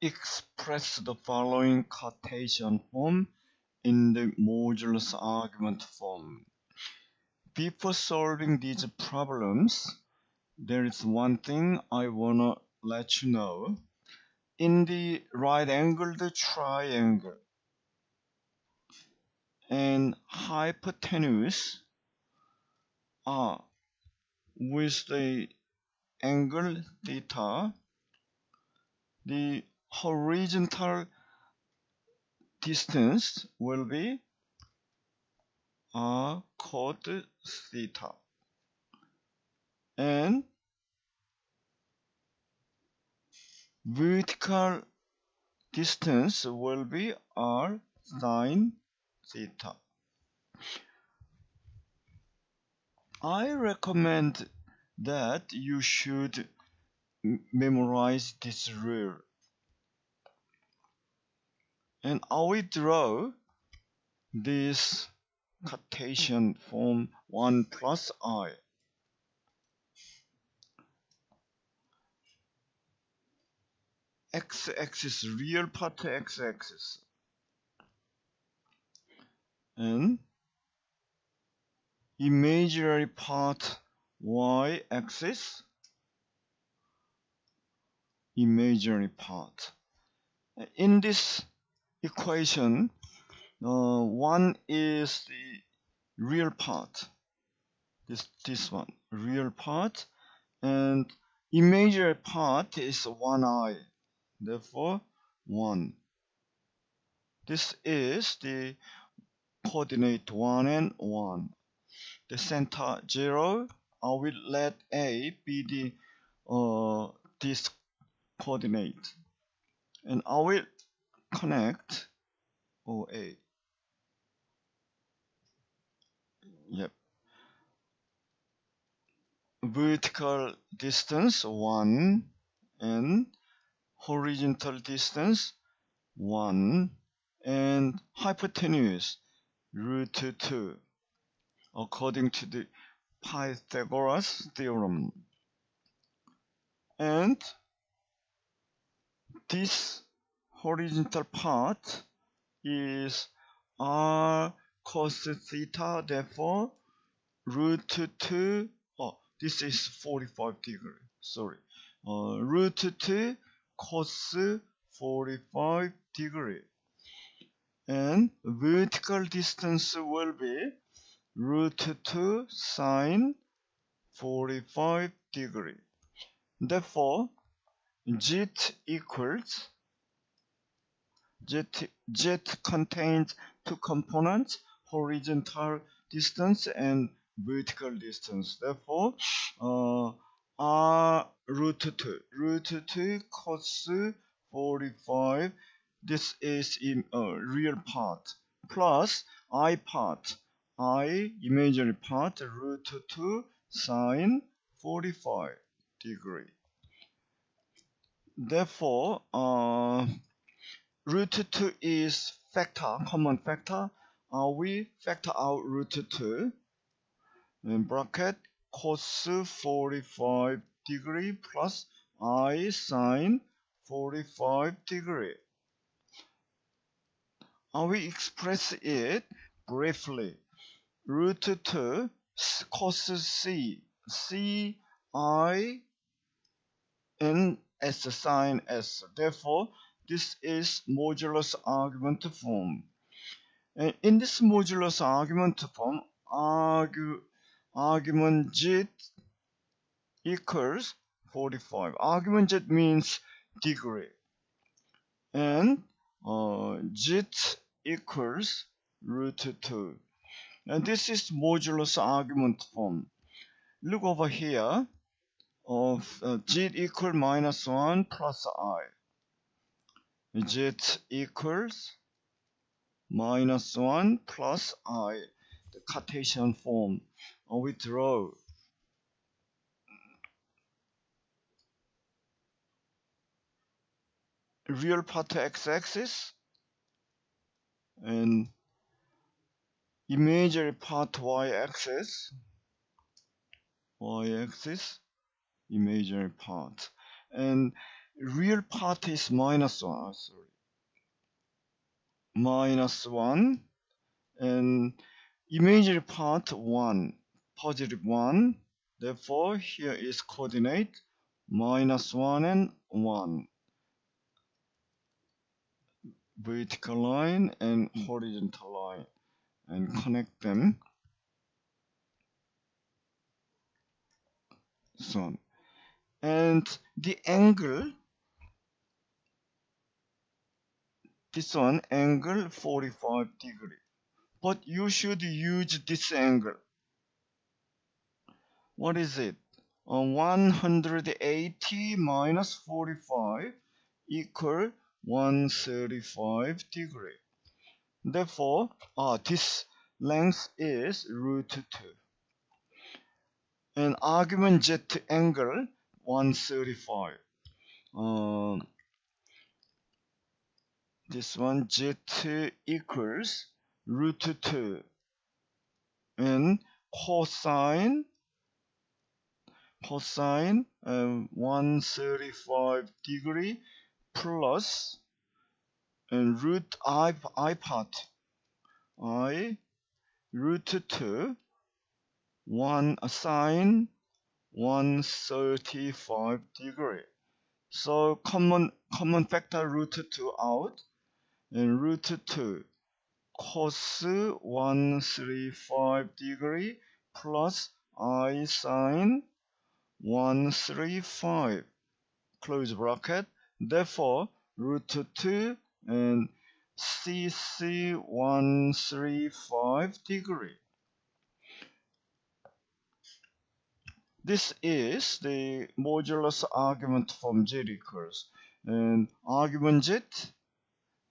express the following Cartesian form in the modulus argument form. Before solving these problems, there is one thing I wanna let you know. In the right-angled triangle and hypotenuse are with the angle theta, the horizontal distance will be cos theta, and vertical distance will be r sine theta. I recommend that you should memorize this rule. And I will draw this Cartesian form 1 plus I. X-axis, real part x-axis. And imaginary part y-axis, imaginary part. In this equation, 1 is the real part, this one, real part, and imaginary part is 1i, therefore 1. This is the coordinate 1 and 1. The center 0, I will let A be the this coordinate, and I will connect OA. Yep. Vertical distance 1 and horizontal distance 1 and hypotenuse root 2 according to the Pythagoras theorem. And this horizontal part is r cos theta, therefore root 2, this is 45 degree, sorry, root 2 cos 45 degree, and vertical distance will be root 2 sine 45 degree. Therefore, z contains two components, horizontal distance and vertical distance. Therefore, r root 2 cos 45, this is in real part, plus I part, I imaginary part, root 2 sine 45 degree. Therefore, root 2 is factor, common factor. We factor out root 2 in bracket cos 45 degree plus I sine 45 degree. We express it briefly. Root 2 cos C I n s sine s. Therefore, this is modulus argument form. And in this modulus argument form, argument z equals 45. Argument z means degree, and z equals root 2. And this is modulus argument form. Look over here of z equal minus 1 plus I. Z equals minus 1 plus I, the Cartesian form. We draw real part x-axis and imaginary part y-axis, imaginary part. And real part is -1, sorry, -1, and imaginary part 1, positive 1. Therefore, here is coordinate -1 and 1, vertical line and horizontal line, and connect them. So on. And the angle, this one, angle 45 degree. But you should use this angle. What is it? 180 minus 45 equal 135 degree. Therefore, this length is √2. And argument z angle 135. This one z equals √2, and cosine 135 degree plus and root I part I √2 1 sine 135 degree. So common factor √2 out, and √2 cos 135 degree plus I sine 135, close bracket. Therefore, √2 and CC 135 degree. This is the modulus argument from Z equals, and argument Z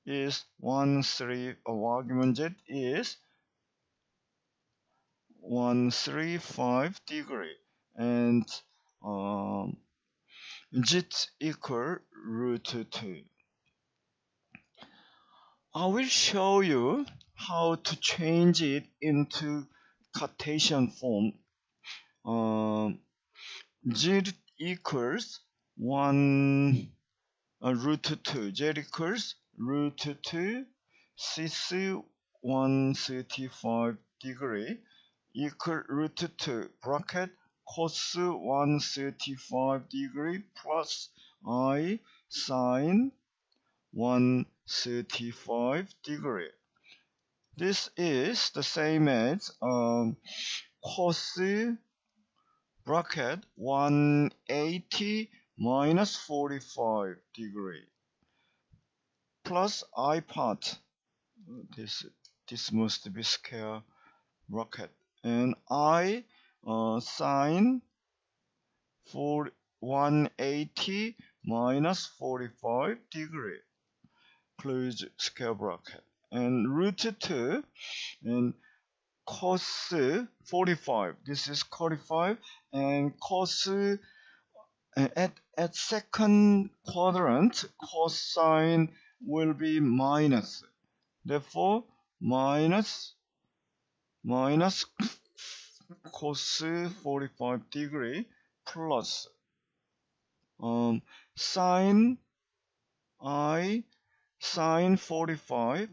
is 135 degree, and Z equal √2. I will show you how to change it into Cartesian form. Z equals √2. Z equals √2 CC 135 degree equal √2 bracket cos 135 degree plus I sine 135 degree. This is the same as cos bracket 180 minus 45 degree plus I part. This must be square bracket, and I sine 180 minus 45 degree, close square bracket, and √2 and cos 45. This is 45, and cos at second quadrant cosine will be minus. Therefore, minus cos 45 degree plus sine 45.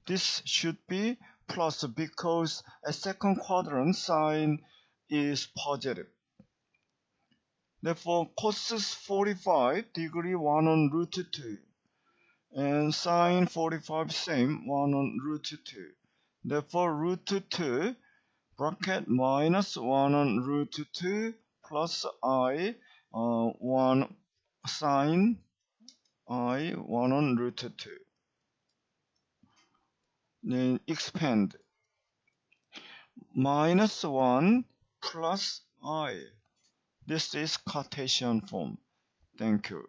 This should be plus because at second quadrant sine is positive. Therefore, cos 45 degree 1 on √2, and sine 45 same 1 on √2. Therefore, √2 bracket minus 1 on √2 plus I 1 sine I 1 on √2. Then expand -1 plus I. This is Cartesian form. Thank you.